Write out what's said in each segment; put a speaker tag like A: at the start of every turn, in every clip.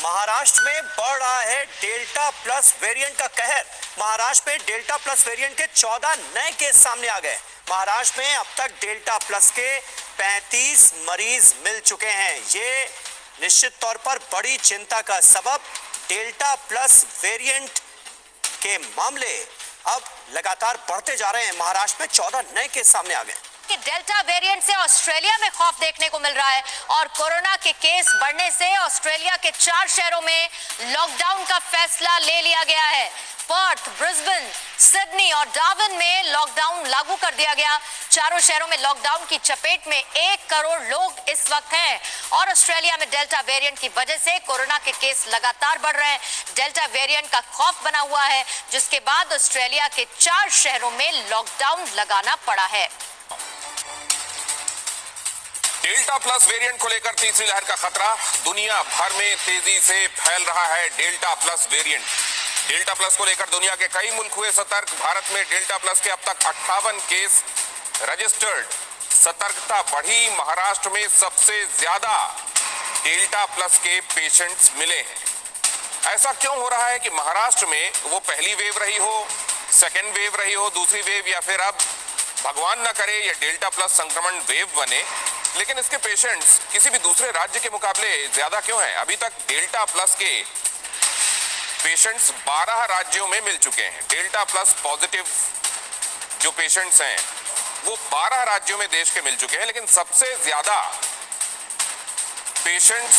A: महाराष्ट्र में बढ़ रहा है डेल्टा प्लस वेरिएंट का कहर। महाराष्ट्र में डेल्टा प्लस वेरिएंट के 14 नए केस सामने आ गए। महाराष्ट्र में अब तक डेल्टा प्लस के 35 मरीज मिल चुके हैं। ये निश्चित तौर पर बड़ी चिंता का सबब डेल्टा प्लस वेरिएंट के मामले अब लगातार बढ़ते जा रहे हैं। महाराष्ट्र में 14 नए केस सामने आ गए
B: कि डेल्टा वेरिएंट से ऑस्ट्रेलिया में खौफ देखने को मिल रहा है और कोरोना के केस बढ़ने से ऑस्ट्रेलिया के 4 शहरों में लॉकडाउन का फैसला ले लिया गया है। पर्थ, ब्रिस्बेन, सिडनी और डार्विन में लॉकडाउन लागू कर दिया गया। चारों शहरों में लॉकडाउन की चपेट में 1 करोड़ लोग इस वक्त हैं और ऑस्ट्रेलिया में डेल्टा वेरिएंट की वजह से कोरोना के केस लगातार बढ़ रहे हैं। डेल्टा वेरिएंट का खौफ बना हुआ है, जिसके बाद ऑस्ट्रेलिया के 4 शहरों में लॉकडाउन लगाना पड़ा है।
C: डेल्टा प्लस वेरिएंट को लेकर तीसरी लहर का खतरा। दुनिया भर में तेजी से फैल रहा है delta plus variant. Delta plus को लेकर दुनिया के कई मुल्क हुए सतर्क। भारत में डेल्टा प्लस के अब तक 58 केस रजिस्टर्ड। सतर्कता बढ़ी। महाराष्ट्र में सबसे ज्यादा डेल्टा प्लस के पेशेंट्स मिले हैं। ऐसा क्यों हो रहा है कि महाराष्ट्र में वो पहली वेव रही हो, सेकेंड वेव रही हो, दूसरी वेव या फिर अब भगवान न करे ये डेल्टा प्लस संक्रमण वेव बने, लेकिन इसके पेशेंट्स किसी भी दूसरे राज्य के मुकाबले ज्यादा क्यों हैं? अभी तक डेल्टा प्लस के पेशेंट्स 12 राज्यों में मिल चुके हैं। डेल्टा प्लस पॉजिटिव जो पेशेंट्स हैं वो 12 राज्यों में देश के मिल चुके हैं, लेकिन सबसे ज्यादा पेशेंट्स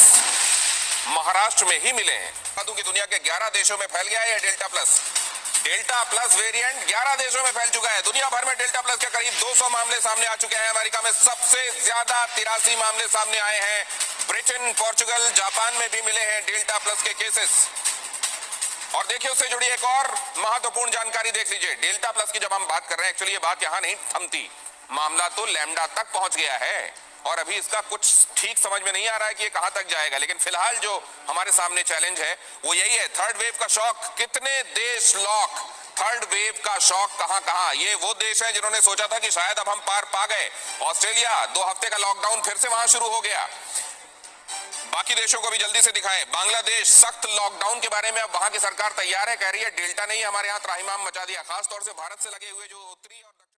C: महाराष्ट्र में ही मिले हैं। बता दूं कि दुनिया के 11 देशों में फैल गया है delta plus. Delta plus variant 11 देशों में फैल चुका है। दुनिया भर में डेल्टा प्लस के करीब 200 मामले सामने आ चुके हैं। अमेरिका में सबसे ज्यादा 83 मामले सामने आए हैं। ब्रिटेन, पोर्चुगल, जापान में भी मिले हैं डेल्टा प्लस के केसेस। और देखिए उससे जुड़ी एक और महत्वपूर्ण जानकारी देख लीजिए। डेल्टा प्लस की जब हम बात कर रहे हैं, एक्चुअली ये बात यहां नहीं थमती। मामला तो लैम्डा तक पहुंच गया है और अभी इसका कुछ ठीक समझ में नहीं आ रहा है कि ये कहां तक जाएगा। लेकिन फिलहाल जो हमारे सामने चैलेंज है वो यही है, थर्ड वेव का शॉक। कितने देश लॉक? थर्ड वेव का शॉक कहां कहां? ये वो देश हैं जिन्होंने सोचा था कि शायद अब हम पार पा गए। ऑस्ट्रेलिया 2 हफ्ते का लॉकडाउन फिर से वहां शुरू हो गया। बाकी देशों को भी जल्दी से दिखाएं। बांग्लादेश सख्त लॉकडाउन के बारे में अब वहां की सरकार तैयार है, कह रही है डेल्टा ने ही हमारे यहां त्राहिमाम मचा दिया। खासतौर से भारत से लगे हुए जो उत्तरी और